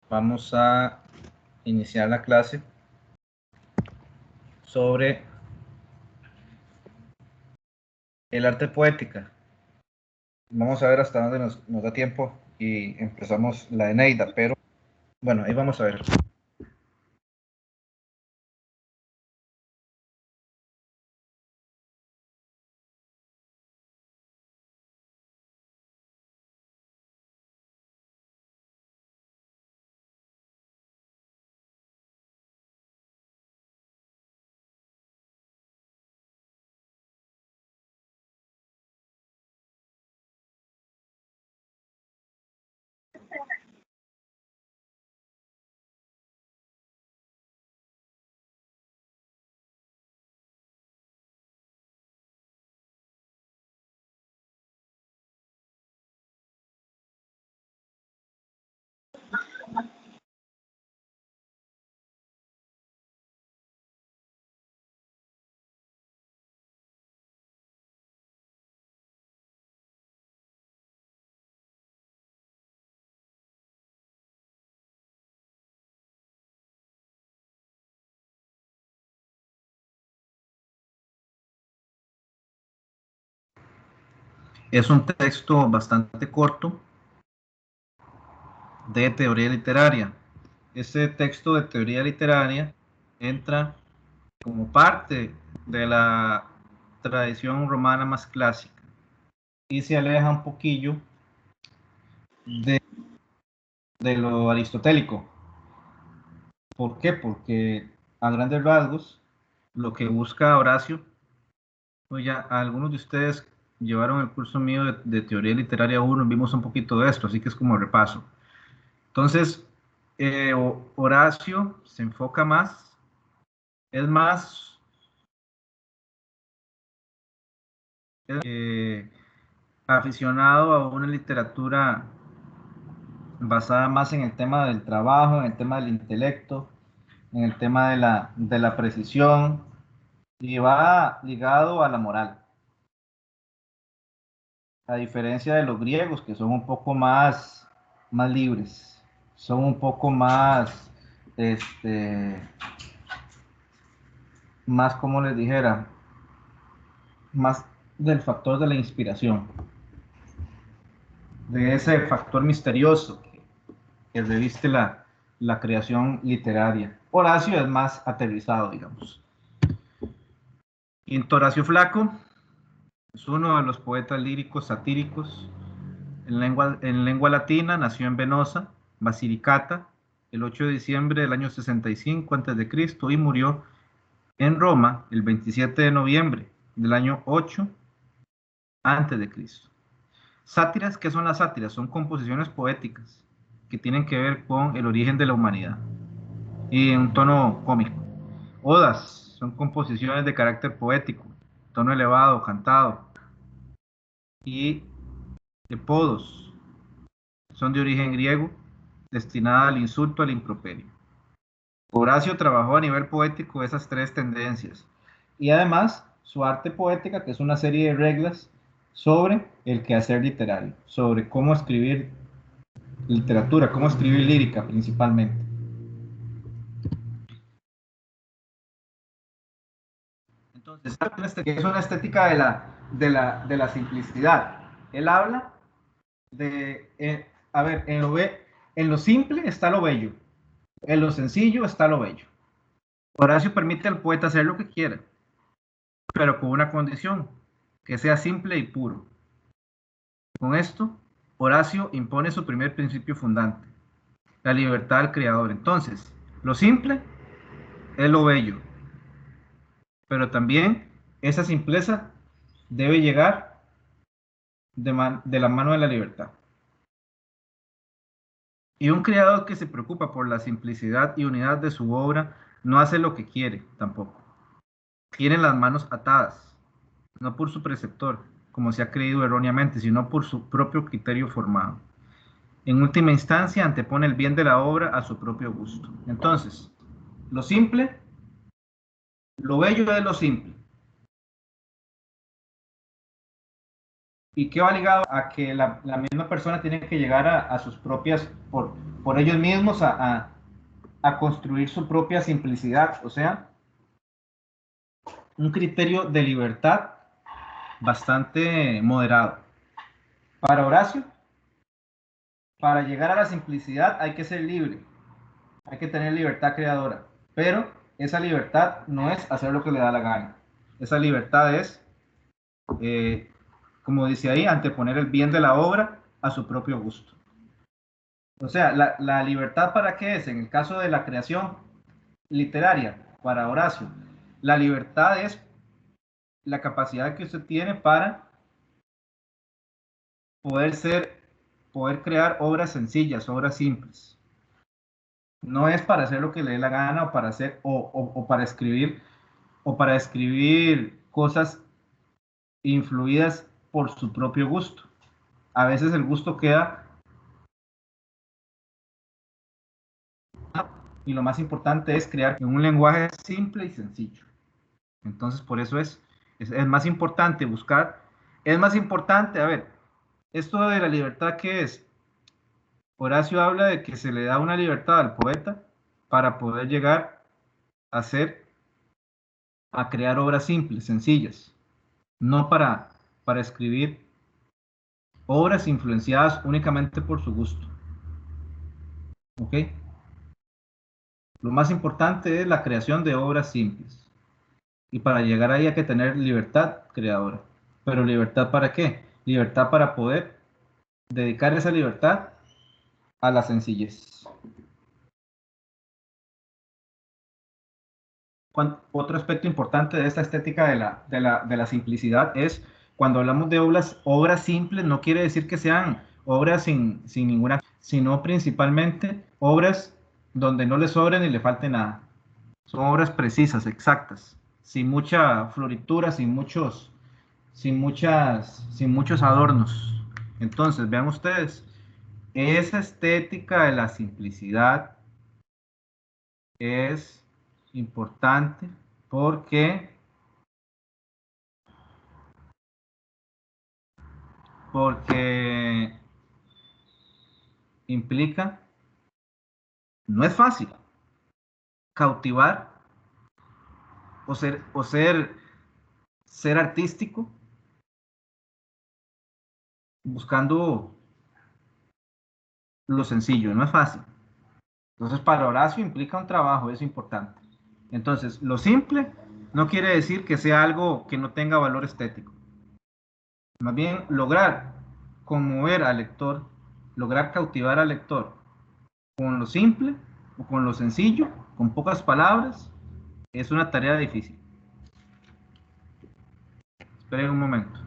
Vamos a iniciar la clase sobre el arte poética. Vamos a ver hasta dónde nos da tiempo y empezamos la Eneida, pero bueno, ahí vamos a ver. Es un texto bastante corto de teoría literaria. Este texto de teoría literaria entra como parte de la tradición romana más clásica y se aleja un poquillo de lo aristotélico. ¿Por qué? Porque a grandes rasgos lo que busca Horacio, pues ya algunos de ustedes llevaron el curso mío de teoría literaria 1, vimos un poquito de esto, así que es como repaso. Entonces, Horacio se enfoca más, es más aficionado a una literatura basada más en el tema del trabajo, en el tema del intelecto, en el tema de la precisión, y va ligado a la moral. A diferencia de los griegos, que son un poco más libres, son un poco más, más como les dijera, más del factor de la inspiración, de ese factor misterioso que reviste la creación literaria. Horacio es más aterrizado, digamos. Quinto Horacio Flaco es uno de los poetas líricos satíricos en lengua latina, nació en Venosa, Basilicata, el 8 de diciembre del año 65 a.C. y murió en Roma el 27 de noviembre del año 8 a.C. Sátiras, ¿qué son las sátiras? Son composiciones poéticas que tienen que ver con el origen de la humanidad y en un tono cómico. Odas son composiciones de carácter poético, tono elevado, cantado. Y podos son de origen griego, destinada al insulto, al improperio. Horacio trabajó a nivel poético esas tres tendencias. Y además, su arte poética, que es una serie de reglas sobre el quehacer literario, sobre cómo escribir literatura, cómo escribir lírica principalmente. Entonces, es una estética de la simplicidad. Él habla de, a ver, en lo simple está lo bello, en lo sencillo está lo bello. Horacio permite al poeta hacer lo que quiera, pero con una condición, que sea simple y puro. Con esto, Horacio impone su primer principio fundante, la libertad del creador. Entonces, lo simple es lo bello, pero también esa simpleza debe llegar de la mano de la libertad. Y un creador que se preocupa por la simplicidad y unidad de su obra no hace lo que quiere tampoco. Tiene las manos atadas, no por su preceptor, como se ha creído erróneamente, sino por su propio criterio formado. En última instancia, antepone el bien de la obra a su propio gusto. Entonces, lo simple, lo bello es lo simple. ¿Y qué va ligado a que la misma persona tiene que llegar a sus propias, por ellos mismos a construir su propia simplicidad, o sea, un criterio de libertad bastante moderado. Para Horacio, para llegar a la simplicidad hay que ser libre, hay que tener libertad creadora, pero esa libertad no es hacer lo que le da la gana. Esa libertad es, eh, como dice ahí, anteponer el bien de la obra a su propio gusto. O sea, la libertad para qué es, en el caso de la creación literaria, para Horacio, la libertad es la capacidad que usted tiene para poder ser, poder crear obras sencillas, obras simples. No es para hacer lo que le dé la gana o para hacer o para escribir cosas influidas por su propio gusto. A veces el gusto queda, y lo más importante es crear un lenguaje simple y sencillo. Entonces, por eso es más importante buscar, es más importante, a ver, esto de la libertad, ¿qué es? Horacio habla de que se le da una libertad al poeta para poder llegar a ser, a crear obras simples, sencillas, no para escribir obras influenciadas únicamente por su gusto. ¿Ok? Lo más importante es la creación de obras simples. Y para llegar ahí hay que tener libertad creadora. ¿Pero libertad para qué? Libertad para poder dedicar esa libertad a la sencillez. Otro aspecto importante de esta estética de la simplicidad es cuando hablamos de obras simples, no quiere decir que sean obras sin ninguna, sino principalmente obras donde no le sobre ni le falte nada. Son obras precisas, exactas, sin mucha floritura, sin muchos adornos. Entonces, vean ustedes, esa estética de la simplicidad es importante porque, porque implica, no es fácil, cautivar ser artístico buscando lo sencillo, no es fácil. Entonces, para Horacio implica un trabajo, es importante. Entonces, lo simple no quiere decir que sea algo que no tenga valor estético. Más bien, lograr conmover al lector, lograr cautivar al lector con lo simple o con lo sencillo, con pocas palabras, es una tarea difícil. Esperen un momento.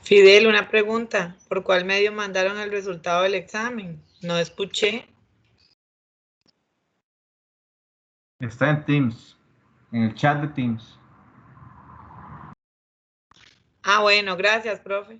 Fidel, una pregunta. ¿Por cuál medio mandaron el resultado del examen? No escuché. Está en Teams, en el chat de Teams. Ah, bueno, gracias, profe.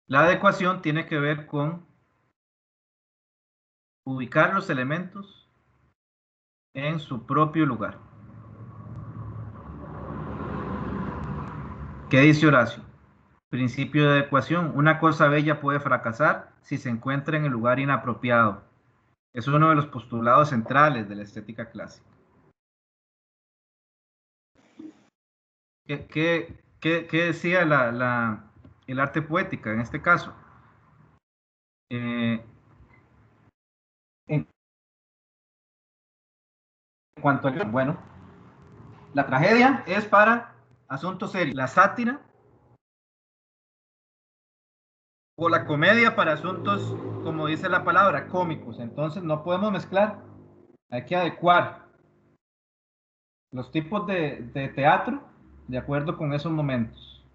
La adecuación tiene que ver con ubicar los elementos en su propio lugar. ¿Qué dice Horacio? Principio de adecuación. Una cosa bella puede fracasar si se encuentra en el lugar inapropiado. Es uno de los postulados centrales de la estética clásica. ¿Qué decía el arte poética en este caso? En cuanto a, bueno, la tragedia es para asuntos serios. La sátira o la comedia para asuntos, como dice la palabra, cómicos. Entonces no podemos mezclar. Hay que adecuar los tipos de teatro de acuerdo con esos momentos.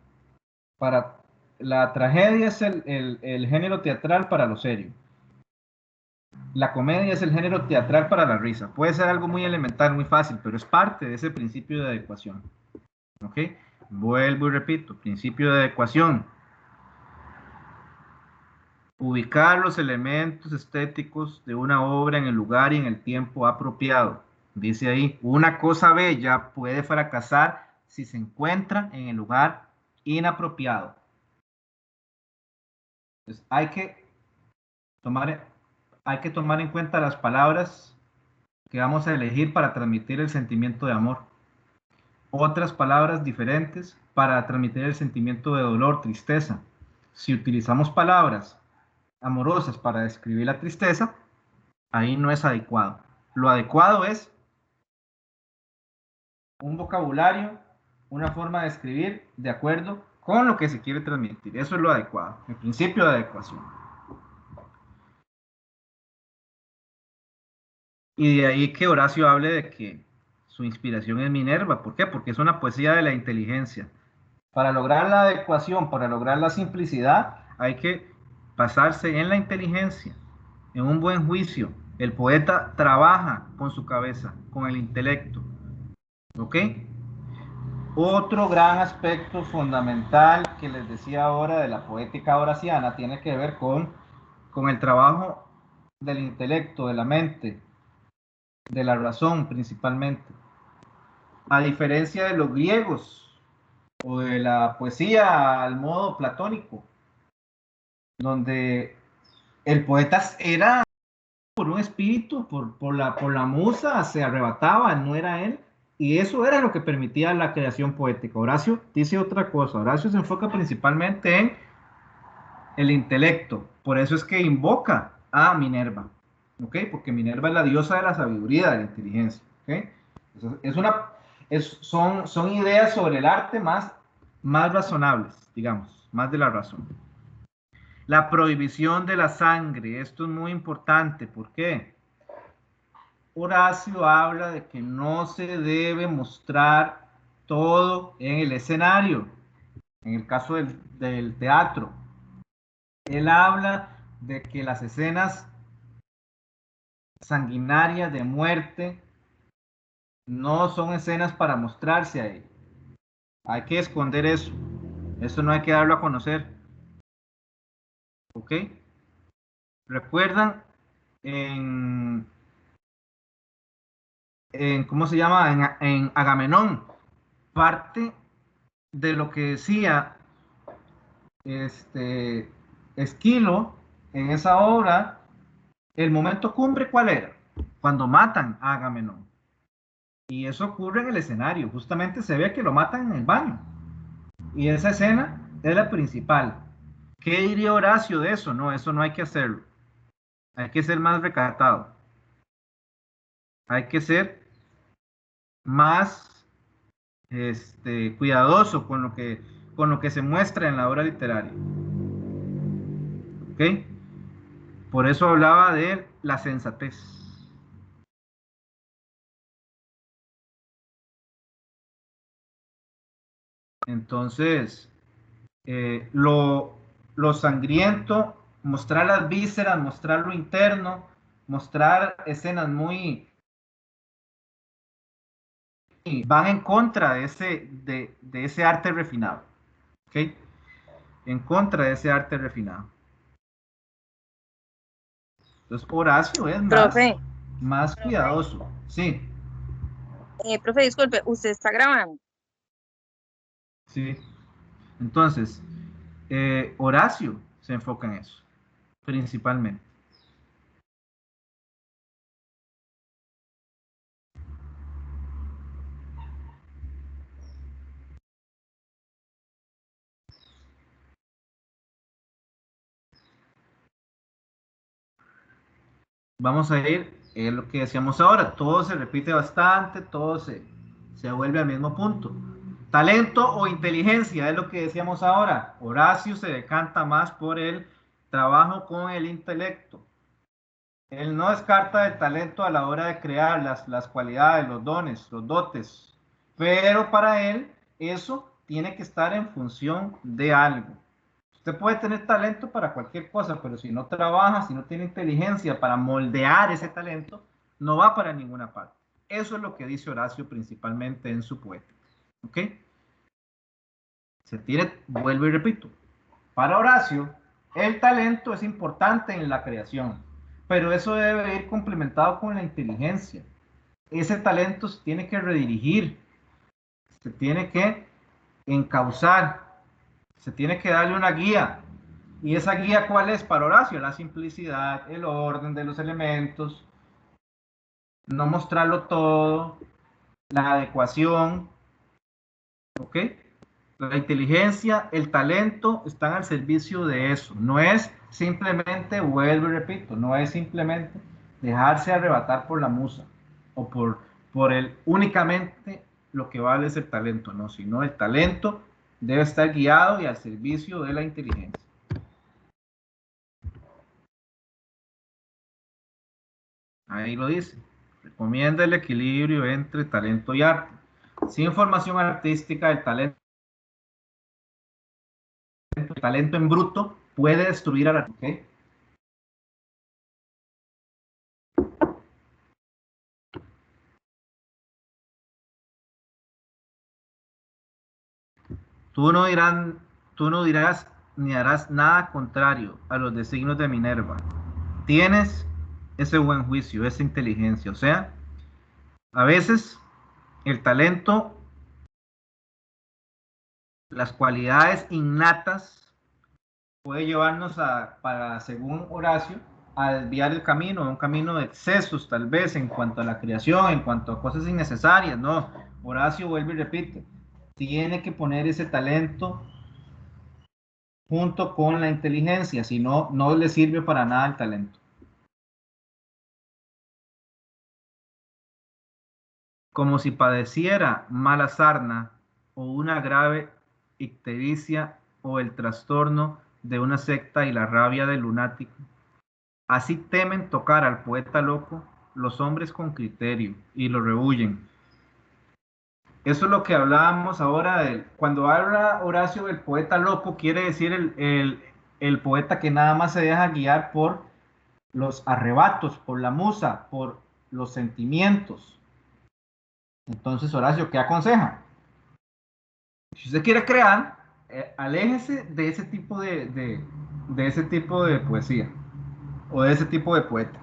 Para la tragedia es el género teatral para lo serio. La comedia es el género teatral para la risa. Puede ser algo muy elemental, muy fácil, pero es parte de ese principio de adecuación. ¿Ok? Vuelvo y repito, principio de adecuación. Ubicar los elementos estéticos de una obra en el lugar y en el tiempo apropiado. Dice ahí, una cosa bella puede fracasar si se encuentra en el lugar inapropiado. Entonces, hay que tomar en cuenta las palabras que vamos a elegir para transmitir el sentimiento de amor. Otras palabras diferentes para transmitir el sentimiento de dolor, tristeza. Si utilizamos palabras amorosas para describir la tristeza, ahí no es adecuado. Lo adecuado es un vocabulario, una forma de escribir de acuerdo con lo que se quiere transmitir. Eso es lo adecuado, el principio de adecuación. Y de ahí que Horacio hable de que su inspiración es Minerva. ¿Por qué? Porque es una poesía de la inteligencia. Para lograr la adecuación, para lograr la simplicidad, hay que basarse en la inteligencia, en un buen juicio. El poeta trabaja con su cabeza, con el intelecto. ¿Ok? Otro gran aspecto fundamental que les decía ahora de la poética horaciana tiene que ver con el trabajo del intelecto, de la mente, de la razón principalmente. A diferencia de los griegos o de la poesía al modo platónico, donde el poeta era por un espíritu, por la musa, se arrebataba, no era él, y eso era lo que permitía la creación poética. Horacio dice otra cosa, Horacio se enfoca principalmente en el intelecto, por eso es que invoca a Minerva, ¿ok? Porque Minerva es la diosa de la sabiduría, de la inteligencia, ¿ok? Es una, son ideas sobre el arte más razonables, digamos, más de la razón. La prohibición de la sangre, esto es muy importante, ¿por qué? Horacio habla de que no se debe mostrar todo en el escenario, en el caso del teatro. Él habla de que las escenas sanguinarias de muerte no son escenas para mostrarse ahí. Hay que esconder eso. Eso no hay que darlo a conocer. ¿Ok? ¿Recuerdan ¿cómo se llama? En Agamenón, parte de lo que decía Esquilo en esa obra, el momento cumbre, ¿cuál era? Cuando matan a Agamenón. Y eso ocurre en el escenario, justamente se ve que lo matan en el baño. Y esa escena es la principal. ¿Qué diría Horacio de eso? No, eso no hay que hacerlo. Hay que ser más recatado. Hay que ser más cuidadoso con lo que se muestra en la obra literaria. ¿Ok? Por eso hablaba de la sensatez. Entonces, lo sangriento, mostrar las vísceras, mostrar lo interno, mostrar escenas muy van en contra de ese arte refinado. ¿Okay? en contra de ese arte refinado. Entonces, Horacio es Profe, más cuidadoso. Sí, profe, disculpe, ¿usted está grabando? sí. Entonces, Horacio se enfoca en eso, principalmente. Vamos a ir, es lo que decíamos ahora, todo se repite bastante, todo se vuelve al mismo punto. Talento o inteligencia, es lo que decíamos ahora. Horacio se decanta más por el trabajo con el intelecto. Él no descarta el talento a la hora de crear las cualidades, los dones, los dotes, pero para él eso tiene que estar en función de algo. Usted puede tener talento para cualquier cosa, pero si no trabaja, si no tiene inteligencia para moldear ese talento, no va para ninguna parte. Eso es lo que dice Horacio principalmente en su poética. ¿Ok? Se tiene, vuelvo y repito, para Horacio, el talento es importante en la creación, pero eso debe ir complementado con la inteligencia. Ese talento se tiene que redirigir, se tiene que encauzar, se tiene que darle una guía. ¿Y esa guía cuál es para Horacio? La simplicidad, el orden de los elementos, no mostrarlo todo, la adecuación, ¿ok? La inteligencia, el talento están al servicio de eso. No es simplemente, vuelvo y repito, no es simplemente dejarse arrebatar por la musa o por el únicamente lo que vale es el talento, no, sino el talento debe estar guiado y al servicio de la inteligencia. Ahí lo dice. Recomienda el equilibrio entre talento y arte. Sin formación artística, el talento en bruto puede destruir al arte. ¿Okay? Tú no, dirán, tú no dirás ni harás nada contrario a los designios de Minerva. Tienes ese buen juicio, esa inteligencia. O sea, a veces el talento, las cualidades innatas, puede llevarnos para, según Horacio, a desviar el camino, un camino de excesos tal vez en cuanto a la creación, en cuanto a cosas innecesarias. No, Horacio vuelve y repite, tiene que poner ese talento junto con la inteligencia, si no, no le sirve para nada el talento. Como si padeciera mala sarna o una grave ictericia o el trastorno de una secta y la rabia del lunático. Así temen tocar al poeta loco los hombres con criterio y lo rehuyen. Eso es lo que hablábamos ahora. Cuando habla Horacio del poeta loco, quiere decir el poeta que nada más se deja guiar por los arrebatos, por la musa, por los sentimientos. Entonces, Horacio, ¿qué aconseja? Si usted quiere crear, aléjese de ese tipo de ese tipo de poesía o de ese tipo de poeta.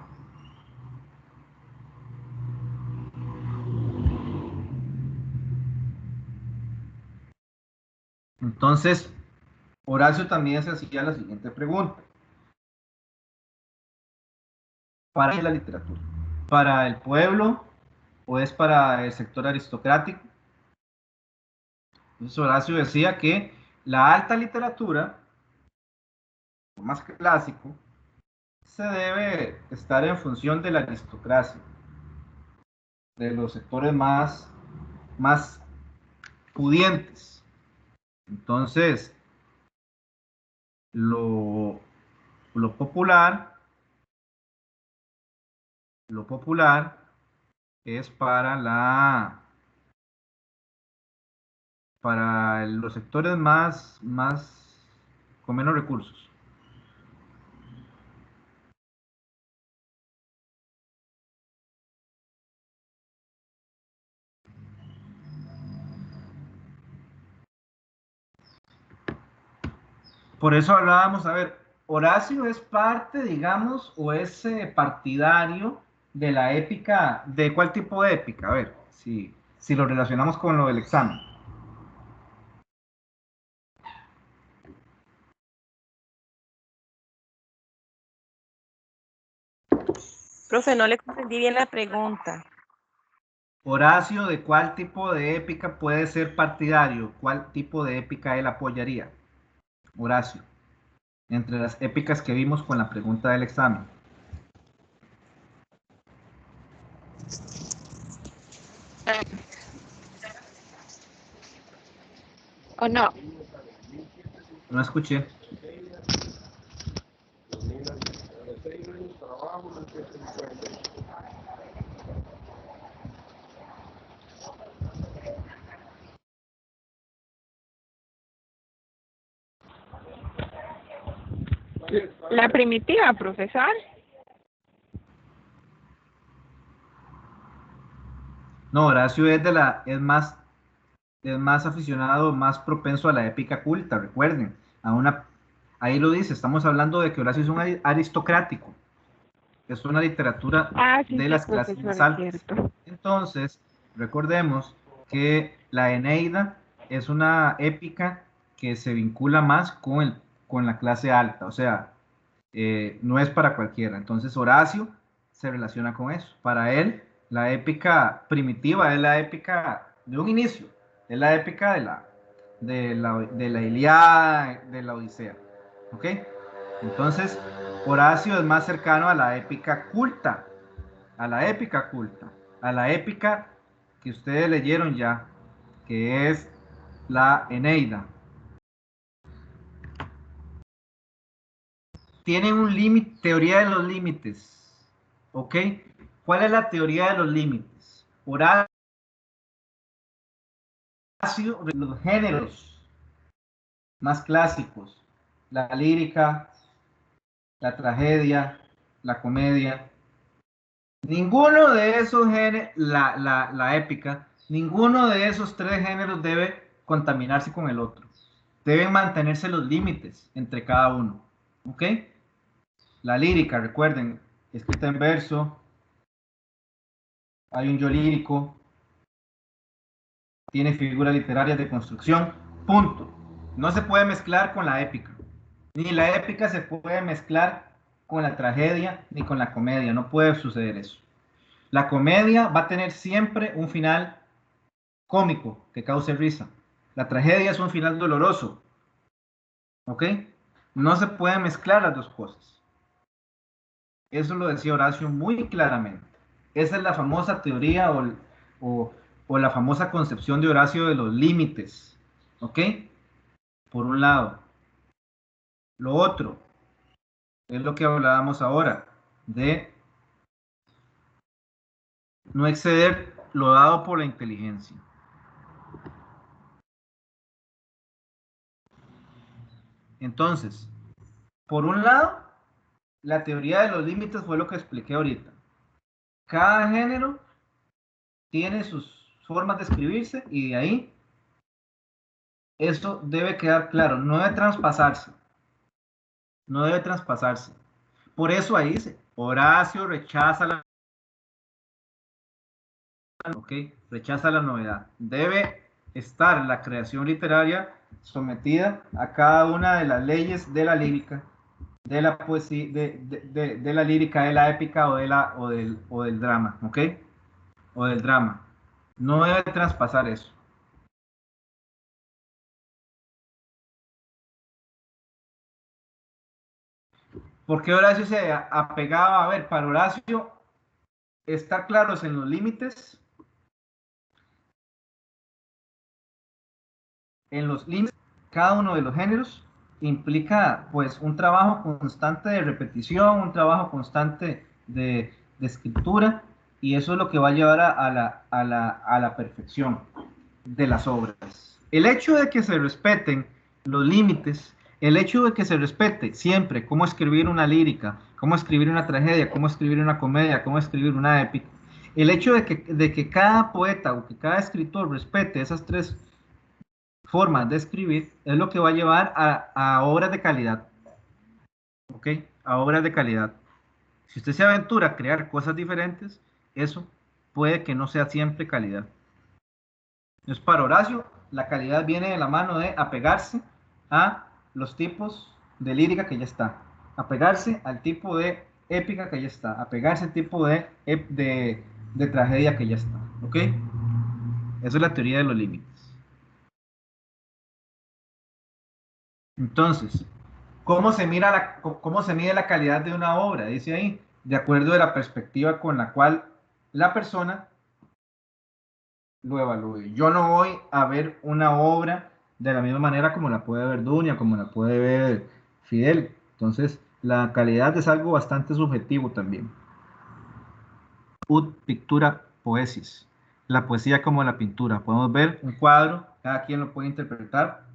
Entonces, Horacio también se hacía la siguiente pregunta. ¿Para la literatura? ¿Para el pueblo o es para el sector aristocrático? Entonces, Horacio decía que la alta literatura, lo más clásico, se debe estar en función de la aristocracia, de los sectores más pudientes. Entonces, lo, lo popular, lo popular es para los sectores más con menos recursos. Por eso hablábamos, a ver, Horacio es parte, digamos, o es partidario de la épica. ¿De cuál tipo de épica? A ver, si lo relacionamos con lo del examen. Profe, no le comprendí bien la pregunta. Horacio, ¿de cuál tipo de épica puede ser partidario? ¿Cuál tipo de épica él apoyaría? Horacio, entre las épicas que vimos con la pregunta del examen. ¿O no? No escuché. La primitiva, profesor. No, Horacio es más aficionado, más propenso a la épica culta, recuerden. Ahí lo dice, estamos hablando de que Horacio es un aristocrático, es una literatura Ah, sí, de sí, las clases profesor, más es altas. cierto. Entonces, recordemos que la Eneida es una épica que se vincula más con la clase alta, o sea, no es para cualquiera. Entonces, Horacio se relaciona con eso. Para él, la épica primitiva es la épica de un inicio, es la épica de la Ilíada, de la Odisea. ¿Ok? Entonces, Horacio es más cercano a la épica culta, a la épica culta, a la épica que ustedes leyeron ya, que es la Eneida. Tienen un límite, teoría de los límites, ¿ok? ¿Cuál es la teoría de los límites? Horacio, los géneros más clásicos, la lírica, la tragedia, la comedia, ninguno de esos géneros, la épica, ninguno de esos tres géneros debe contaminarse con el otro. Deben mantenerse los límites entre cada uno, ¿ok? La lírica, recuerden, escrita en verso, hay un yo lírico, tiene figuras literarias de construcción, punto. No se puede mezclar con la épica, ni la épica se puede mezclar con la tragedia ni con la comedia, no puede suceder eso. La comedia va a tener siempre un final cómico que cause risa. La tragedia es un final doloroso, ¿ok? No se pueden mezclar las dos cosas. Eso lo decía Horacio muy claramente. Esa es la famosa teoría o, o la famosa concepción de Horacio de los límites, ¿ok? Por un lado. Lo otro es lo que hablábamos ahora, de no exceder lo dado por la inteligencia. Entonces, por un lado, la teoría de los límites fue lo que expliqué ahorita. Cada género tiene sus formas de escribirse y de ahí esto debe quedar claro, no debe traspasarse, no debe traspasarse. Por eso ahí dice, Horacio rechaza rechaza la novedad. Debe estar la creación literaria sometida a cada una de las leyes de la lírica, de la poesía, de la lírica, de la épica o del drama, ¿ok? O del drama. No debe traspasar eso. ¿Por qué Horacio se apegaba? A ver, para Horacio, estar claros en los límites, cada uno de los géneros implica pues un trabajo constante de repetición, un trabajo constante de escritura, y eso es lo que va a llevar a la perfección de las obras. El hecho de que se respeten los límites, el hecho de que se respete siempre cómo escribir una lírica, cómo escribir una tragedia, cómo escribir una comedia, cómo escribir una épica, el hecho de que cada poeta o que cada escritor respete esas tres formas de escribir es lo que va a llevar a obras de calidad, ¿ok? A obras de calidad. Si usted se aventura a crear cosas diferentes, eso puede que no sea siempre calidad. Entonces, para Horacio, la calidad viene de la mano de apegarse a los tipos de lírica que ya está, apegarse al tipo de épica que ya está, apegarse al tipo de tragedia que ya está, ¿ok? Eso es la teoría de los límites. Entonces, ¿cómo se mide la calidad de una obra? Dice ahí, de acuerdo a la perspectiva con la cual la persona lo evalúe. Yo no voy a ver una obra de la misma manera como la puede ver Dunia, como la puede ver Fidel. Entonces, la calidad es algo bastante subjetivo también. Ut pictura poesis. La poesía como la pintura. Podemos ver un cuadro, cada quien lo puede interpretar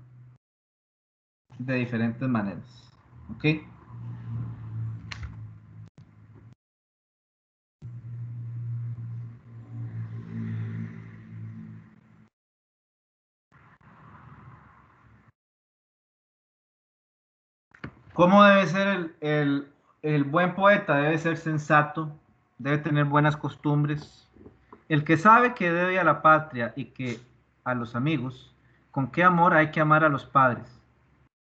de diferentes maneras. ¿Ok? ¿Cómo debe ser el buen poeta? Debe ser sensato, debe tener buenas costumbres. El que sabe que debe a la patria y que a los amigos, con qué amor hay que amar a los padres,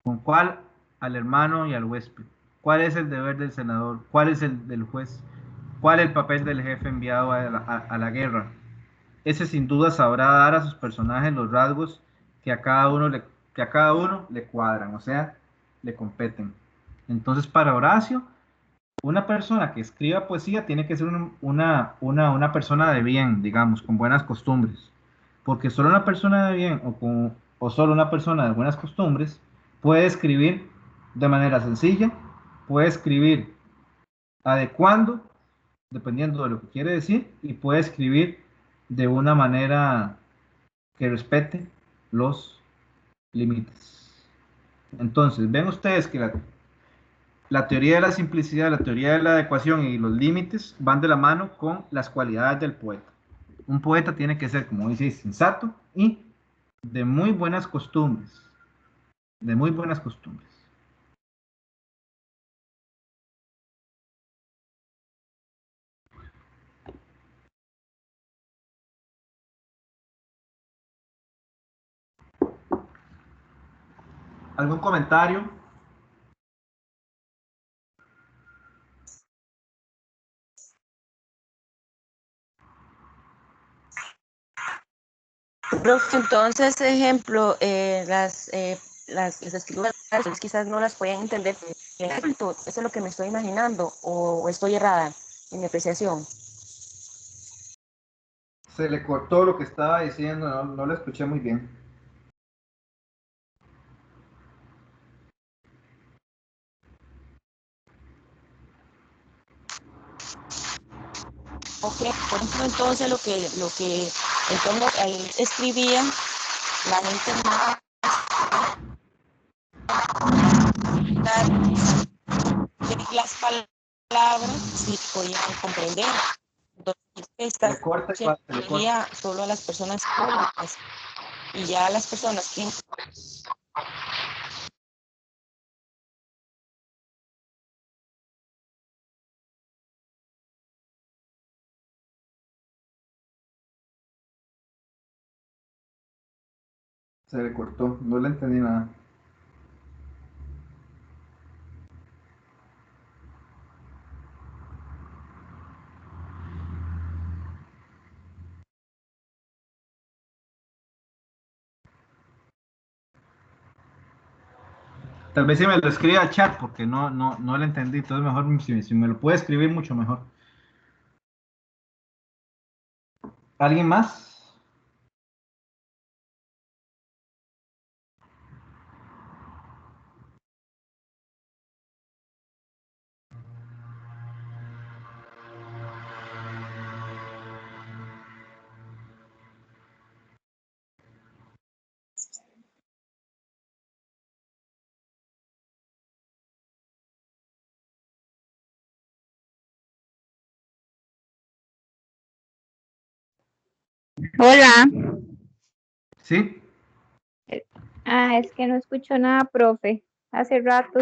con cuál al hermano y al huésped, cuál es el deber del senador, cuál es el del juez, cuál el papel del jefe enviado a la guerra. Ese sin duda sabrá dar a sus personajes los rasgos que a cada uno le cuadran, o sea, le competen. Entonces, para Horacio, una persona que escriba poesía tiene que ser una persona de bien, digamos, con buenas costumbres. Porque solo una persona de bien o solo una persona de buenas costumbres puede escribir de manera sencilla, puede escribir adecuando, dependiendo de lo que quiere decir, y puede escribir de una manera que respete los límites. Entonces, ven ustedes que la teoría de la simplicidad, la teoría de la adecuación y los límites van de la mano con las cualidades del poeta. Un poeta tiene que ser, como dice, sensato y de muy buenas costumbres. De muy buenas costumbres. ¿Algún comentario? Profe, entonces, ejemplo, las escrituras quizás no las pueden entender. Eso es lo que me estoy imaginando, o estoy errada en mi apreciación. Se le cortó lo que estaba diciendo, no lo escuché muy bien. Ok, por ejemplo, entonces lo que entonces ahí escribía, la gente no las palabras sí podían comprender. Entonces, esta Le corta igual, se le corta. sería solo a las personas públicas y ya a las personas que Se le cortó, no le entendí nada. Tal vez si me lo escribe al chat porque no le entendí. Entonces mejor si me lo puede escribir mucho mejor. ¿Alguien más? Hola, ¿Sí? Ah, es que no escucho nada, profe. Hace rato.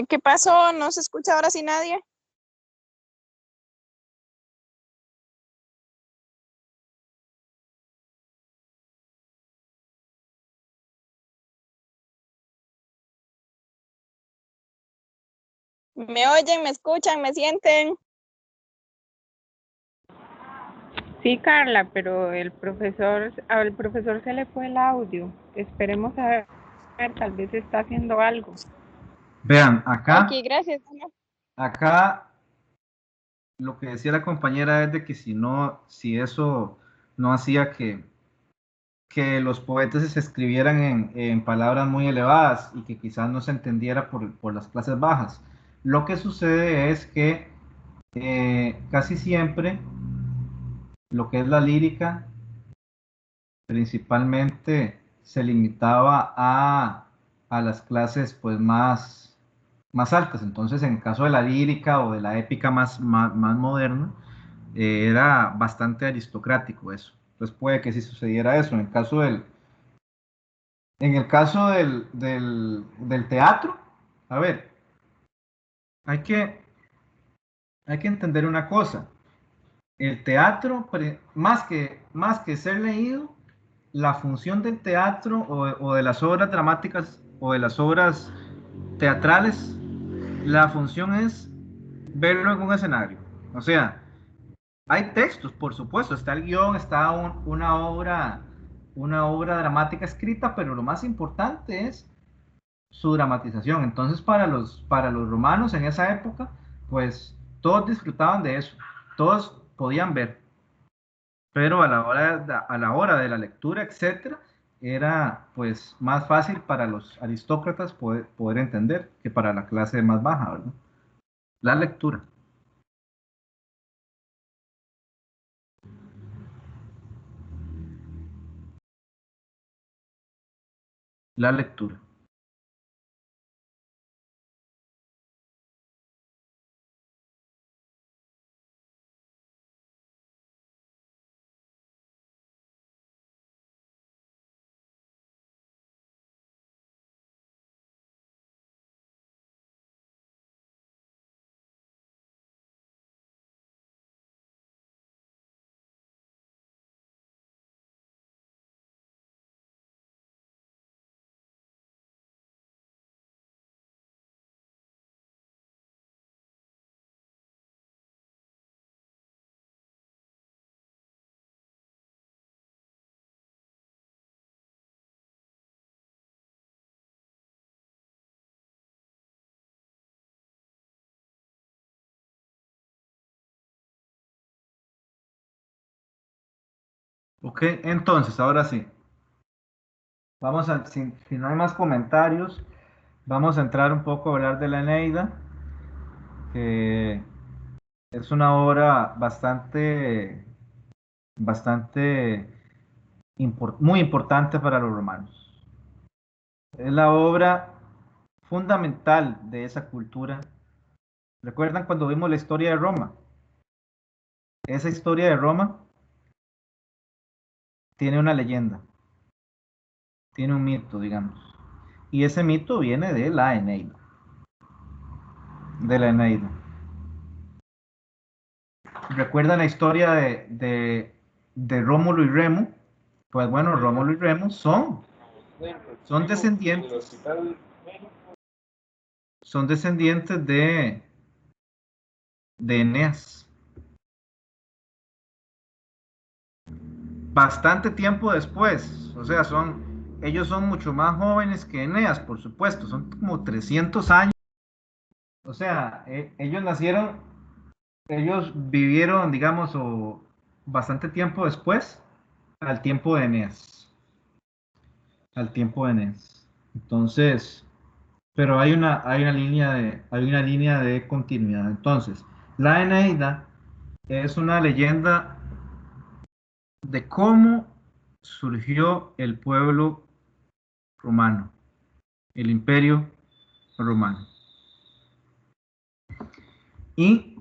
¿Qué pasó? ¿No se escucha ahora sí nadie? ¿Me oyen, me escuchan, me sienten? Sí, Carla, pero al profesor se le fue el audio. Esperemos a ver, tal vez está haciendo algo. Vean, Ok, gracias. acá lo que decía la compañera es de que si eso no hacía que los poetas se escribieran en palabras muy elevadas y que quizás no se entendiera por las clases bajas. Lo que sucede es que casi siempre lo que es la lírica principalmente se limitaba a las clases pues más altas. Entonces, en el caso de la lírica o de la épica más moderna, era bastante aristocrático eso. Entonces puede que sí sucediera eso. En el caso del teatro, a ver, hay que, hay que entender una cosa. El teatro, más que ser leído, la función del teatro o de las obras dramáticas o de las obras teatrales, la función es verlo en un escenario. O sea, hay textos, por supuesto, está el guión, está una obra dramática escrita, pero lo más importante es su dramatización. Entonces, para los romanos en esa época, pues todos disfrutaban de eso, todos podían ver, pero a la hora de la lectura, etcétera, era pues más fácil para los aristócratas poder entender que para la clase más baja, ¿verdad? La lectura. La lectura. Ok, entonces, ahora sí. Si no hay más comentarios, vamos a entrar un poco a hablar de la Eneida, que es una obra bastante muy importante para los romanos. Es la obra fundamental de esa cultura. ¿Recuerdan cuando vimos la historia de Roma? Esa historia de Roma tiene una leyenda, tiene un mito, digamos. Y ese mito viene de la Eneida. De la Eneida. ¿Recuerdan la historia de Rómulo y Remo, pues bueno, Rómulo y Remo son descendientes, de Eneas. Bastante tiempo después, o sea, ellos son mucho más jóvenes que Eneas, por supuesto, son como 300 años, o sea, ellos vivieron, digamos, bastante tiempo después al tiempo de Eneas, Entonces, pero hay una línea de continuidad. Entonces, la Eneida es una leyenda de cómo surgió el pueblo romano, el imperio romano. Y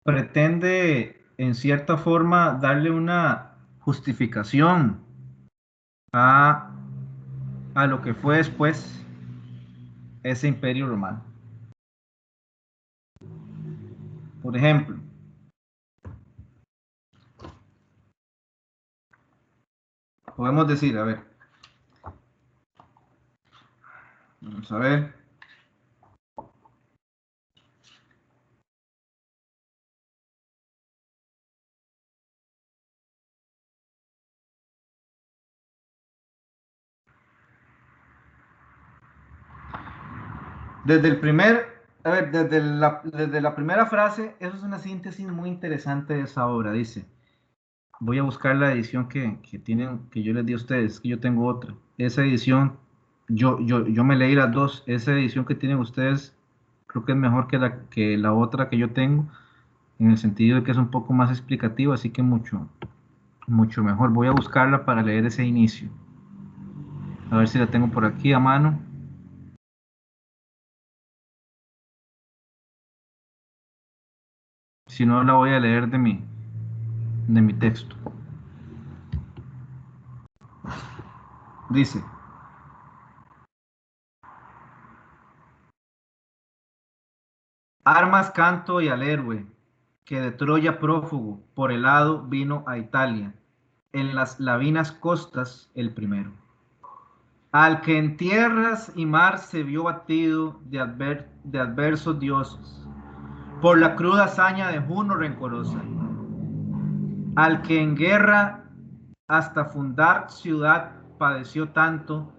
pretende, en cierta forma, darle una justificación a, a lo que fue después ese imperio romano. Por ejemplo, podemos decir, a ver, vamos a ver. Desde el primer, a ver, desde la primera frase, eso es una síntesis muy interesante de esa obra. Dice, voy a buscar la edición que tienen, que yo les di a ustedes, que yo tengo otra. Esa edición, yo me leí las dos. Esa edición que tienen ustedes, creo que es mejor que la otra que yo tengo, en el sentido de que es un poco más explicativo, así que mucho mejor. Voy a buscarla para leer ese inicio. A ver si la tengo por aquí a mano. Si no, la voy a leer de mi texto. Dice, armas canto y al héroe, que de Troya prófugo por el lado vino a Italia, en las lavinas costas el primero. Al que en tierras y mar se vio batido de adversos dioses, por la cruda hazaña de Juno rencorosa. Al que en guerra hasta fundar ciudad padeció tanto,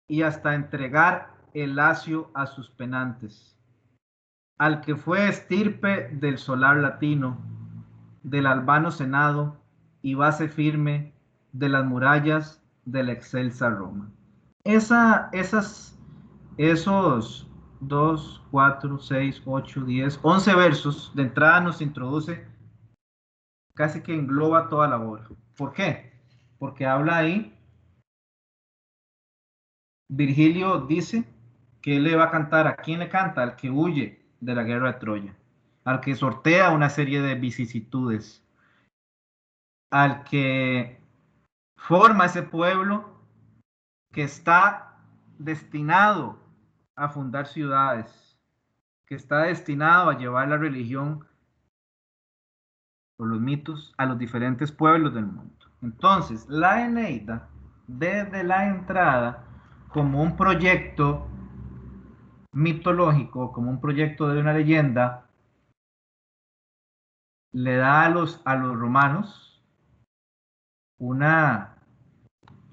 y hasta entregar el lacio a sus penantes. Al que fue estirpe del solar latino, del albano senado y base firme de las murallas de la excelsa Roma. Esos 2, 4, 6, 8, 10, 11 versos de entrada nos introduce, casi que engloba toda la obra. ¿Por qué? Porque habla ahí, Virgilio dice que él le va a cantar. ¿A quién le canta? Al que huye de la guerra de Troya, al que sortea una serie de vicisitudes, al que forma ese pueblo que está destinado a fundar ciudades, que está destinado a llevar la religión por los mitos a los diferentes pueblos del mundo. Entonces, la Eneida, desde la entrada, como un proyecto mitológico, como un proyecto de una leyenda, le da a los romanos una,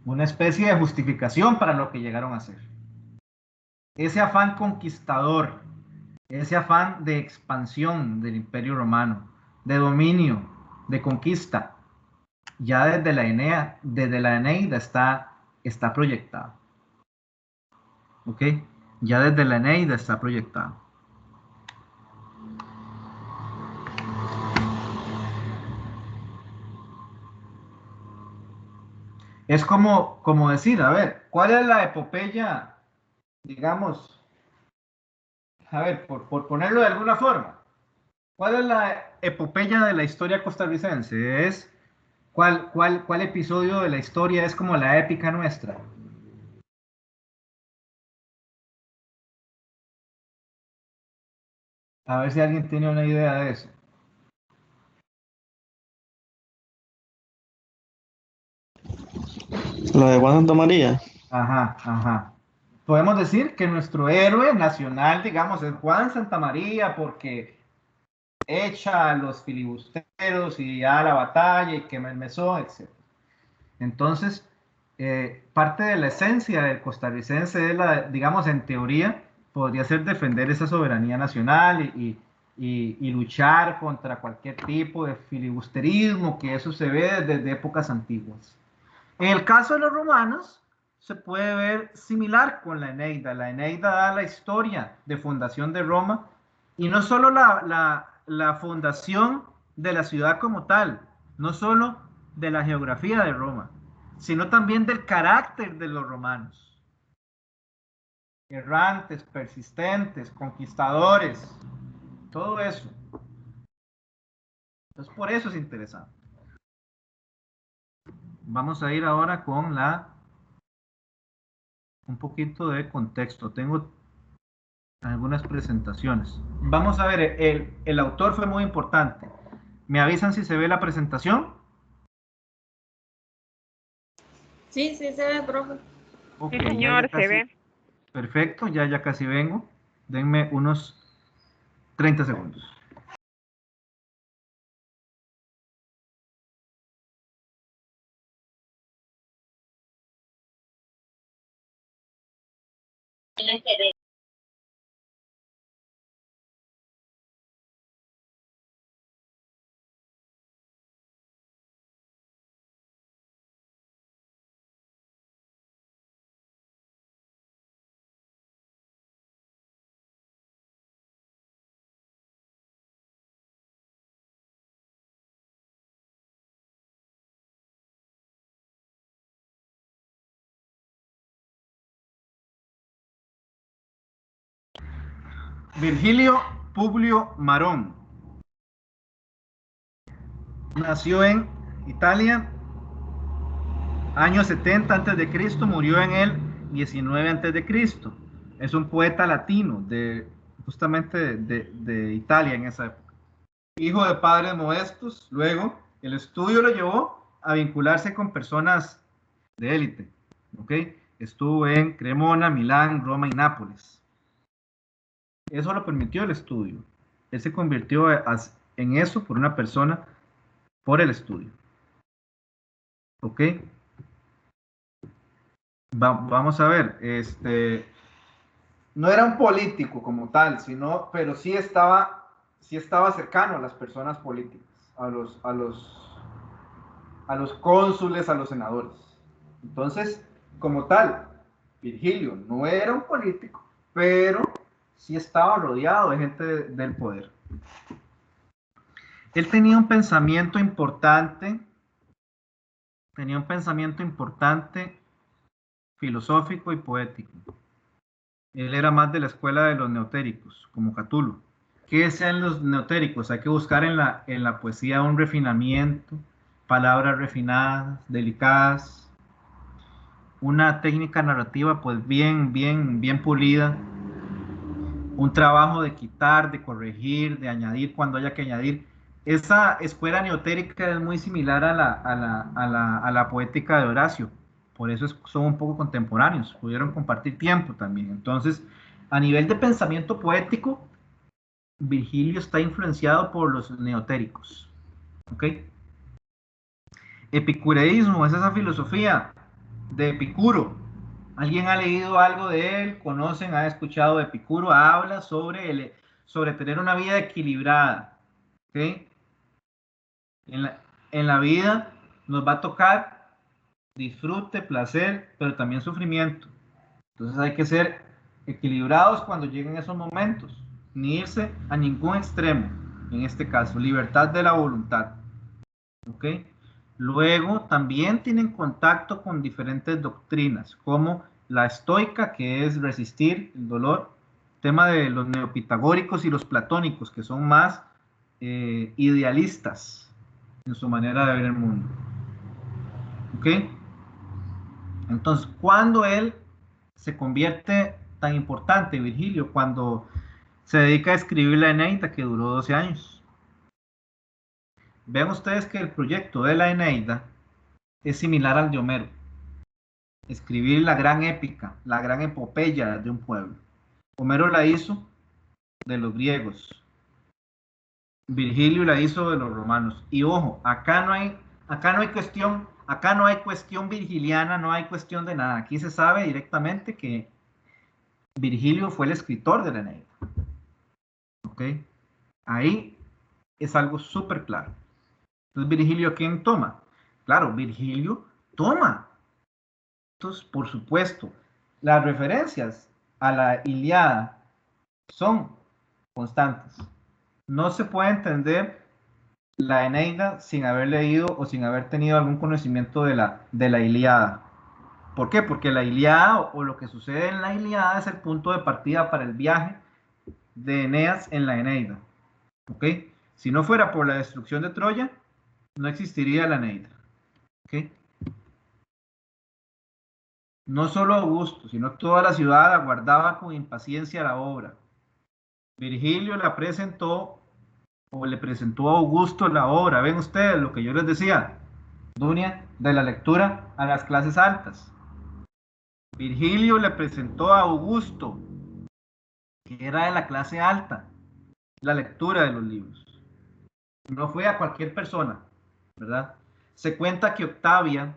una especie de justificación para lo que llegaron a hacer. Ese afán conquistador, ese afán de expansión del Imperio Romano, de dominio, de conquista, ya desde la Eneida está proyectado. ¿Ok? Ya desde la Eneida está proyectado. Es como decir, a ver, ¿cuál es la epopeya, digamos, a ver, por ponerlo de alguna forma, cuál es la epopeya de la historia costarricense? ¿Cuál episodio de la historia es como la épica nuestra? A ver si alguien tiene una idea de eso. La de Juan Santa María. Ajá, ajá. Podemos decir que nuestro héroe nacional, digamos, es Juan Santamaría porque echa a los filibusteros y da la batalla y quema el mesón, etc. Entonces, parte de la esencia del costarricense es la, digamos, en teoría, podría ser defender esa soberanía nacional y luchar contra cualquier tipo de filibusterismo, que eso se ve desde épocas antiguas. En el caso de los romanos, se puede ver similar con la Eneida. La Eneida da la historia de fundación de Roma y no solo la fundación de la ciudad como tal, no solo de la geografía de Roma, sino también del carácter de los romanos. Errantes, persistentes, conquistadores, todo eso. Entonces, por eso es interesante. Vamos a ir ahora con un poquito de contexto. Tengo algunas presentaciones. Vamos a ver, el autor fue muy importante. ¿Me avisan si se ve la presentación? Sí, sí se ve, profe. Okay, Sí, señor, se ve. Perfecto, ya casi vengo. Denme unos 30 segundos. Virgilio Publio Marón nació en Italia, año 70 antes de Cristo, murió en el 19 antes de Cristo. Es un poeta latino justamente de Italia en esa época. Hijo de padres modestos, luego el estudio lo llevó a vincularse con personas de élite. ¿Okay? Estuvo en Cremona, Milán, Roma y Nápoles. Eso lo permitió el estudio. Él se convirtió en eso por una persona, por el estudio. ¿Ok? Vamos a ver, no era un político como tal, pero sí estaba cercano a las personas políticas, a los cónsules, a los senadores. Entonces, como tal, Virgilio no era un político, pero sí estaba rodeado de gente del poder. Él tenía un pensamiento importante filosófico y poético. Él era más de la escuela de los neotéricos, como Catulo. ¿Qué sean los neotéricos? Hay que buscar en la poesía un refinamiento, palabras refinadas, delicadas, una técnica narrativa pues bien pulida, un trabajo de quitar, de corregir, de añadir cuando haya que añadir. Esa escuela neotérica es muy similar a la poética de Horacio, por eso son un poco contemporáneos, pudieron compartir tiempo también. Entonces, a nivel de pensamiento poético, Virgilio está influenciado por los neotéricos. ¿Ok? Epicureísmo es esa filosofía de Epicuro. ¿Alguien ha leído algo de él? ¿Conocen? ¿Ha escuchado de Epicuro? Habla sobre tener una vida equilibrada. ¿Ok? En la vida nos va a tocar disfrute, placer, pero también sufrimiento. Entonces hay que ser equilibrados cuando lleguen esos momentos, ni irse a ningún extremo, en este caso, libertad de la voluntad. ¿Ok? Luego también tienen contacto con diferentes doctrinas, como la estoica, que es resistir el dolor, tema de los neopitagóricos y los platónicos, que son más idealistas en su manera de ver el mundo. ¿Ok? Entonces, cuando él se convierte tan importante, Virgilio, cuando se dedica a escribir la Eneida, que duró 12 años. Vean ustedes que el proyecto de la Eneida es similar al de Homero. escribir la gran épica, la gran epopeya de un pueblo. Homero la hizo de los griegos, Virgilio la hizo de los romanos. Y ojo, acá no hay cuestión virgiliana, no hay cuestión de nada. Aquí se sabe directamente que Virgilio fue el escritor de la Eneida. ¿Ok? Ahí es algo súper claro. Entonces, Virgilio, ¿quién toma? Claro, Virgilio toma. Entonces, por supuesto, las referencias a la Ilíada son constantes. No se puede entender la Eneida sin haber leído o sin haber tenido algún conocimiento de la Ilíada. ¿Por qué? Porque la Ilíada o lo que sucede en la Ilíada es el punto de partida para el viaje de Eneas en la Eneida. ¿Ok? Si no fuera por la destrucción de Troya, no existiría la Eneida. ¿Ok? No solo Augusto, sino toda la ciudad aguardaba con impaciencia la obra. Virgilio la presentó o le presentó a Augusto la obra. Ven ustedes lo que yo les decía, Dunia, de la lectura a las clases altas. Virgilio le presentó a Augusto, que era de la clase alta, la lectura de los libros. No fue a cualquier persona, ¿verdad? Se cuenta que Octavia,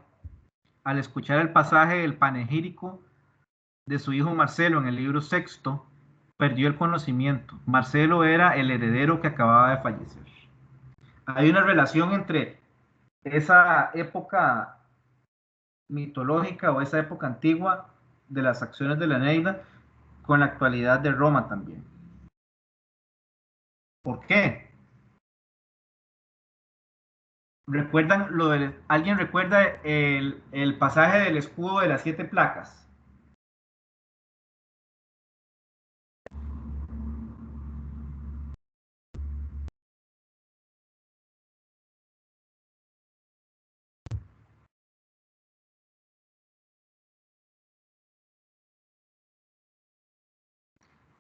al escuchar el pasaje del panegírico de su hijo Marcelo en el libro sexto, perdió el conocimiento. Marcelo era el heredero que acababa de fallecer. Hay una relación entre esa época mitológica o esa época antigua de las acciones de la Eneida con la actualidad de Roma también. ¿Por qué? ¿Recuerdan alguien recuerda el pasaje del escudo de las 7 placas?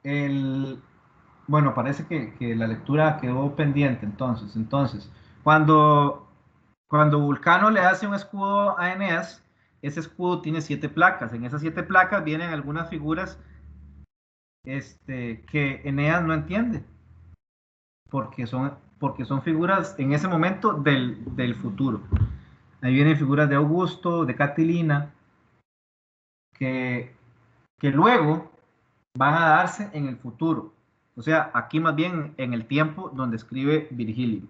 El, bueno, parece que la lectura quedó pendiente entonces. Entonces, cuando, cuando Vulcano le hace un escudo a Eneas, ese escudo tiene 7 placas. En esas 7 placas vienen algunas figuras que Eneas no entiende, porque son figuras en ese momento del futuro. Ahí vienen figuras de Augusto, de Catilina, que, que luego van a darse en el futuro. O sea, aquí más bien en el tiempo donde escribe Virgilio.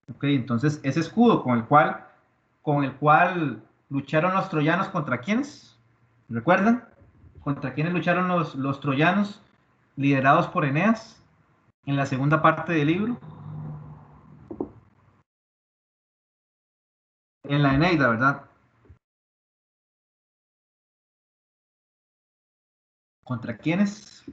¿Ok? Entonces, ese escudo con el cual lucharon los troyanos contra quiénes, ¿recuerdan? ¿Contra quiénes lucharon los troyanos liderados por Eneas en la segunda parte del libro? En la Eneida, ¿verdad? ¿Contra quiénes?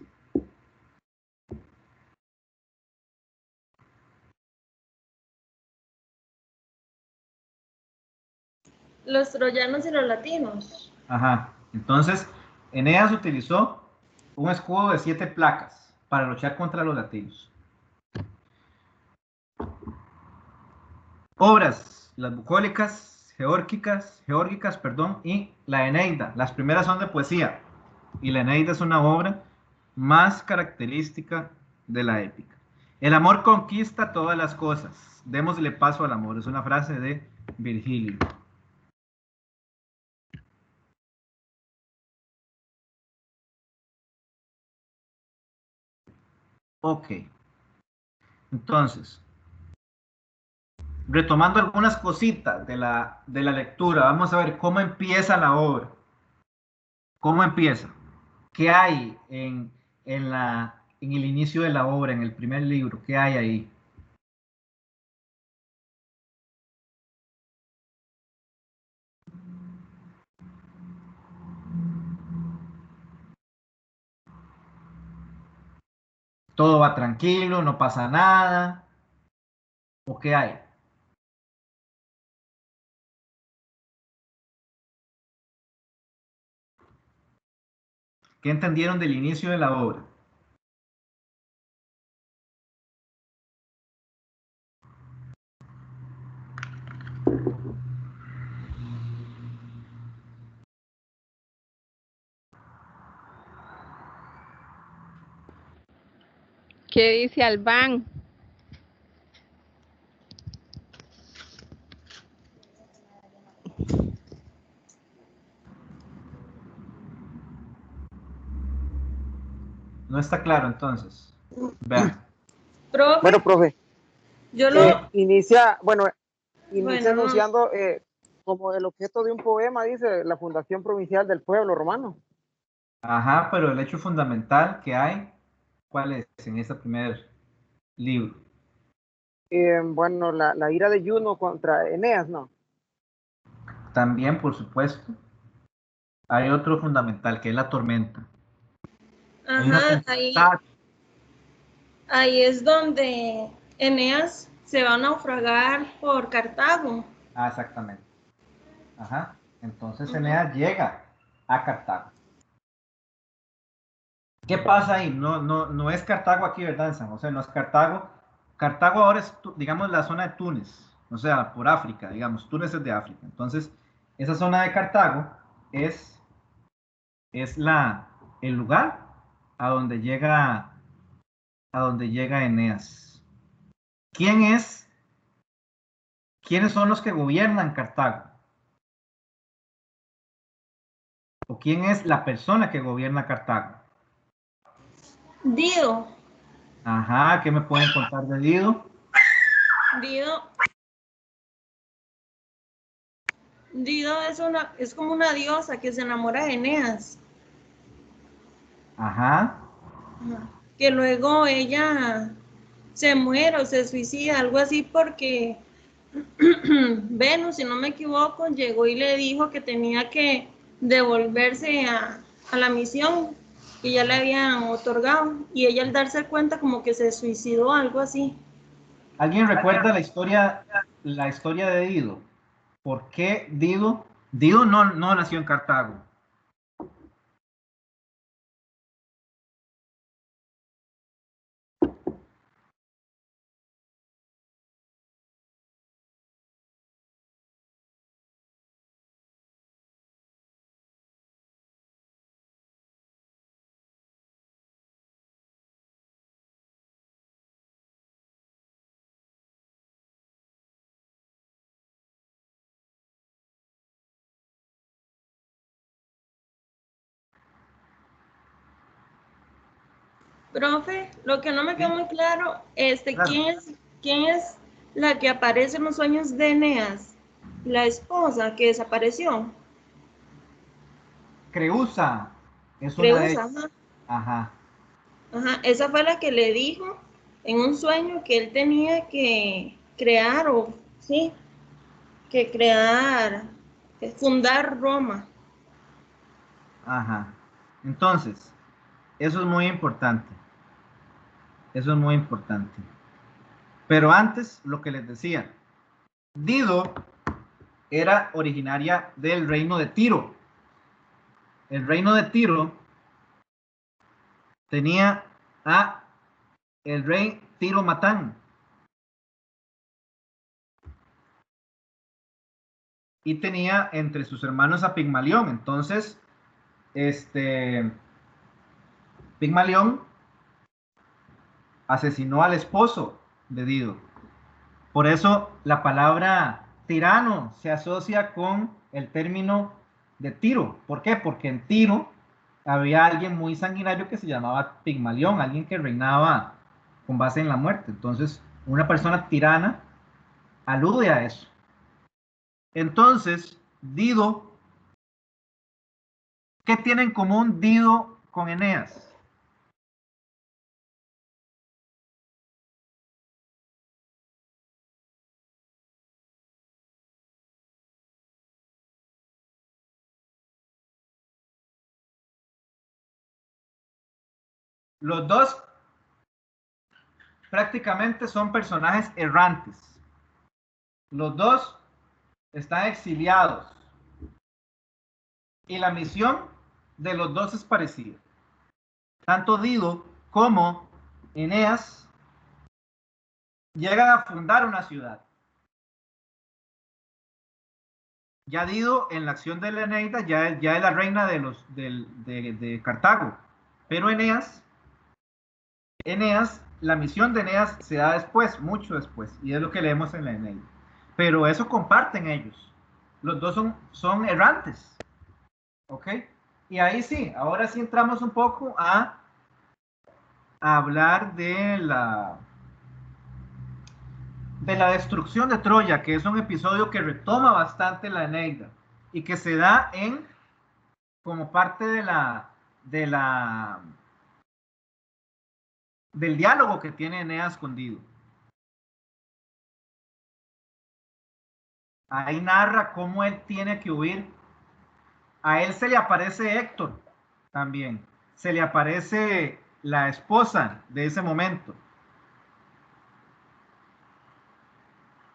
Los troyanos y los latinos. Ajá. Entonces, Eneas utilizó un escudo de 7 placas para luchar contra los latinos. Obras, las bucólicas, geórgicas, perdón, y la Eneida. Las primeras son de poesía y la Eneida es una obra más característica de la épica. El amor conquista todas las cosas. Démosle paso al amor. Es una frase de Virgilio. Ok. Entonces, retomando algunas cositas de la lectura, vamos a ver cómo empieza la obra. ¿Cómo empieza? ¿Qué hay en el inicio de la obra, en el primer libro? ¿Qué hay ahí? ¿Todo va tranquilo, no pasa nada? ¿O qué hay? ¿Qué entendieron del inicio de la obra? ¿Qué dice Albán? No está claro entonces. Vean. Profe, Bueno, profe, yo lo... inicia Bueno, no. anunciando como el objeto de un poema, dice la Fundación Provincial del Pueblo Romano. Ajá, pero el hecho fundamental que hay, ¿cuál es en este primer libro? Bueno, la ira de Juno contra Eneas, ¿no? También, por supuesto, hay otro fundamental que es la tormenta. Hay una Ajá, tempestad. ahí es donde Eneas se va a naufragar por Cartago. Ah, exactamente. Ajá. Entonces Eneas llega a Cartago. ¿Qué pasa ahí? No es Cartago aquí, ¿verdad? En San José, no es Cartago. Cartago ahora es, digamos, la zona de Túnez, o sea, por África, digamos. Túnez es de África. Entonces, esa zona de Cartago es el lugar a donde llega Eneas. ¿Quiénes son los que gobiernan Cartago? ¿O quién es la persona que gobierna Cartago? Dido. Ajá, ¿qué me pueden contar de Dido? Dido es como una diosa que se enamora de Eneas. Ajá. Que luego ella se muere o se suicida, algo así, porque Venus, si no me equivoco, llegó y le dijo que tenía que devolverse a la misión que ya le habían otorgado, y ella al darse cuenta como que se suicidó, algo así. ¿Alguien recuerda la historia de Dido? ¿Por qué Dido no nació en Cartago? Profe, lo que no me quedó muy claro, Claro. ¿quién es la que aparece en los sueños de Eneas? La esposa que desapareció. Creusa es una de Creusa, ellas. Ajá. Ajá, esa fue la que le dijo en un sueño que él tenía que crear, sí, que crear, fundar Roma. Ajá. Entonces, eso es muy importante. Eso es muy importante. Pero antes, lo que les decía, Dido era originaria del reino de Tiro. El reino de Tiro tenía a el rey Tiro Matán. Y tenía entre sus hermanos a Pigmalión. Entonces, Pigmalión asesinó al esposo de Dido. Por eso la palabra tirano se asocia con el término de Tiro. ¿Por qué? Porque en Tiro había alguien muy sanguinario que se llamaba Pigmalión, alguien que reinaba con base en la muerte. Entonces, una persona tirana alude a eso. Entonces, Dido, ¿qué tiene en común Dido con Eneas? Los dos prácticamente son personajes errantes. Los dos están exiliados. Y la misión de los dos es parecida. Tanto Dido como Eneas llegan a fundar una ciudad. Ya Dido en la acción de la Eneida ya es la reina de Cartago. Pero Eneas la misión de Eneas se da después, mucho después, y es lo que leemos en la Eneida. Pero eso comparten ellos. Los dos son errantes. ¿Ok? Y ahí sí, ahora sí entramos un poco a hablar de la destrucción de Troya, que es un episodio que retoma bastante la Eneida y que se da como parte del diálogo que tiene Eneas con Dido. Ahí narra cómo él tiene que huir. A él se le aparece Héctor también. Se le aparece la esposa de ese momento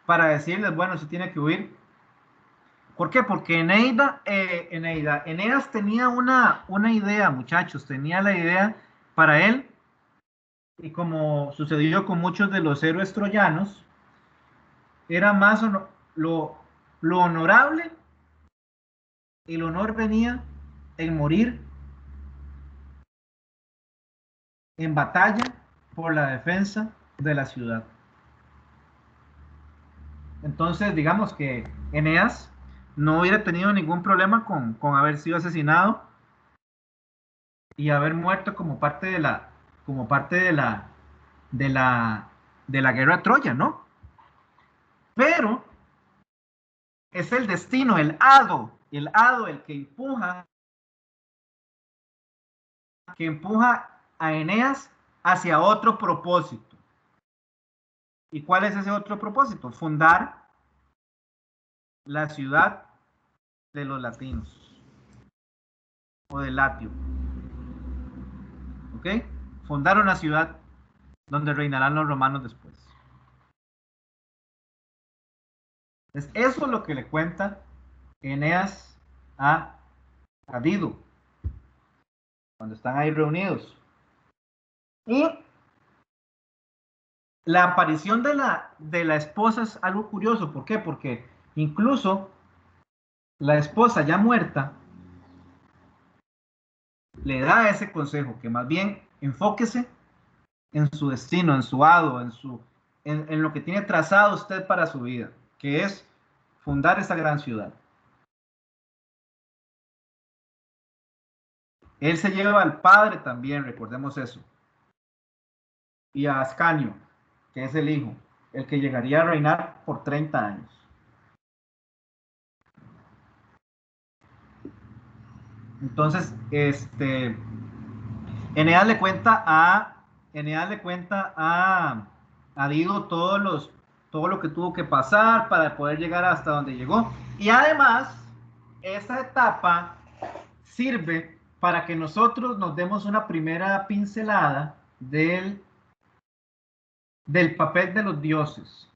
para decirles, bueno, si tiene que huir. ¿Por qué? Porque Eneas tenía una idea, muchachos, tenía la idea para él, y como sucedió con muchos de los héroes troyanos, era más lo honorable. El honor venía en morir en batalla por la defensa de la ciudad. Entonces, digamos que Eneas no hubiera tenido ningún problema con haber sido asesinado y haber muerto como parte de la guerra Troya, ¿no? Pero es el destino, el hado el que empuja a Eneas hacia otro propósito. ¿Y cuál es ese otro propósito? Fundar la ciudad de los latinos o del Latio. ¿Ok? Fundar una ciudad donde reinarán los romanos después. Entonces, eso es lo que le cuenta Eneas a Dido cuando están ahí reunidos. Y la aparición de la esposa es algo curioso. ¿Por qué? Porque incluso la esposa ya muerta le da ese consejo, que más bien enfóquese en su destino, en su hado, en lo que tiene trazado usted para su vida, que es fundar esa gran ciudad. Él se lleva al padre también, recordemos eso, y a Ascanio, que es el hijo, el que llegaría a reinar por 30 años. Entonces, Eneas le cuenta a Dido todo lo que tuvo que pasar para poder llegar hasta donde llegó. Y además, esta etapa sirve para que nosotros nos demos una primera pincelada del papel de los dioses.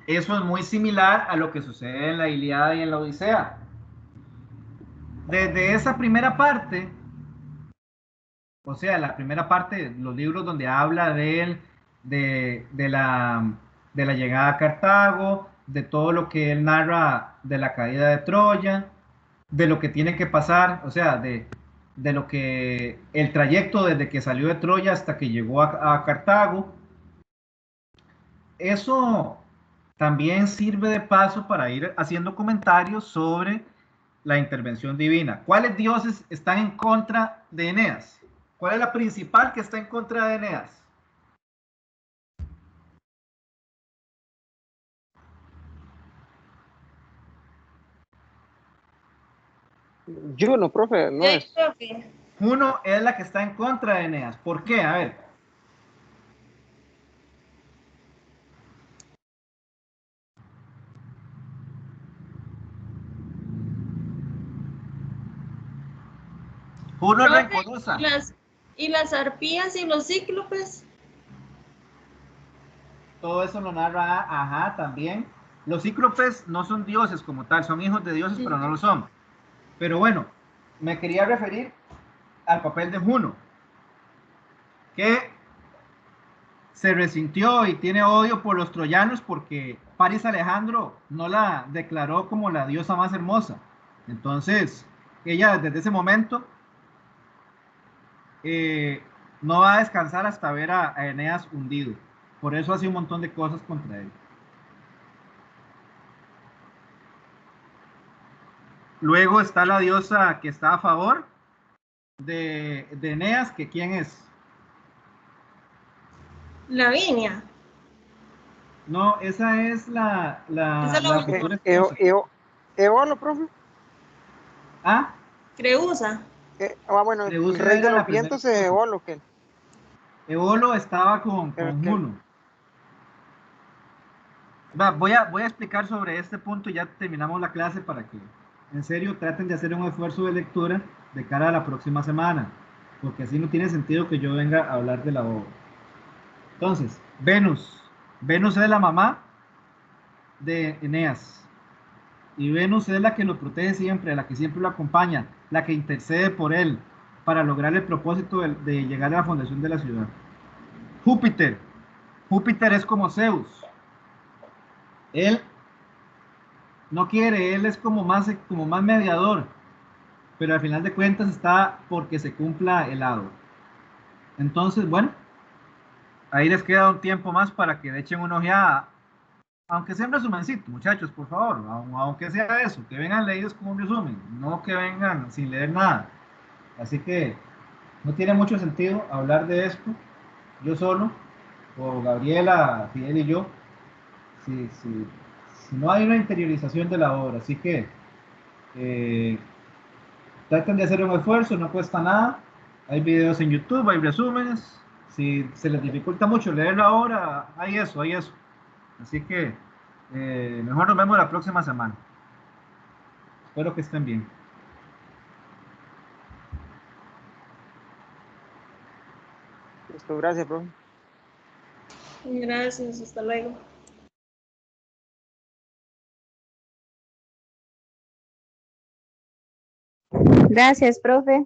Eso es muy similar a lo que sucede en la Ilíada y en la Odisea. Desde esa primera parte, o sea, la primera parte de los libros donde habla de la llegada a Cartago, de todo lo que él narra de la caída de Troya, de lo que tiene que pasar, o sea, de lo que el trayecto desde que salió de Troya hasta que llegó a Cartago. Eso también sirve de paso para ir haciendo comentarios sobre la intervención divina. ¿Cuáles dioses están en contra de Eneas? ¿Cuál es la principal que está en contra de Eneas? Juno, profe, no es. Juno es la que está en contra de Eneas. ¿Por qué? A ver. Juno es rencorosa. ¿Y las arpías y los cíclopes? Todo eso lo narra, ajá, también. Los cíclopes no son dioses como tal, son hijos de dioses, pero no lo son. Pero bueno, me quería referir al papel de Juno, que se resintió y tiene odio por los troyanos porque Paris Alejandro no la declaró como la diosa más hermosa. Entonces, ella desde ese momento no va a descansar hasta ver a Eneas hundido. Por eso hace un montón de cosas contra él. Luego está la diosa que está a favor de Eneas, que ¿quién es? Lavinia. No, esa es la Esa es la la futura esposa. Eolo, profe. Ah, Creusa. Bueno, el Creusa rey de era la los primera vientos es esposa. Eolo, que Eolo estaba con Juno. Voy a explicar sobre este punto y ya terminamos la clase para que, en serio, traten de hacer un esfuerzo de lectura de cara a la próxima semana, porque así no tiene sentido que yo venga a hablar de la obra. Entonces, Venus. Venus es la mamá de Eneas. Y Venus es la que lo protege siempre, la que siempre lo acompaña, la que intercede por él para lograr el propósito de llegar a la fundación de la ciudad. Júpiter. Júpiter es como Zeus. Él no quiere, él es como más mediador, pero al final de cuentas está porque se cumpla el hado. Entonces, bueno, ahí les queda un tiempo más para que le echen una ojeada, aunque sea un resumencito, muchachos, por favor, aunque sea eso, que vengan leídos como un resumen, no que vengan sin leer nada. Así que no tiene mucho sentido hablar de esto yo solo, o Gabriela, Fidel y yo, si no hay una interiorización de la obra. Así que eh, traten de hacer un esfuerzo, no cuesta nada. Hay videos en YouTube, hay resúmenes. Si se les dificulta mucho leerlo ahora, hay eso, hay eso. Así que mejor nos vemos la próxima semana. Espero que estén bien. listo, gracias, profe. Gracias, hasta luego. Gracias, profe.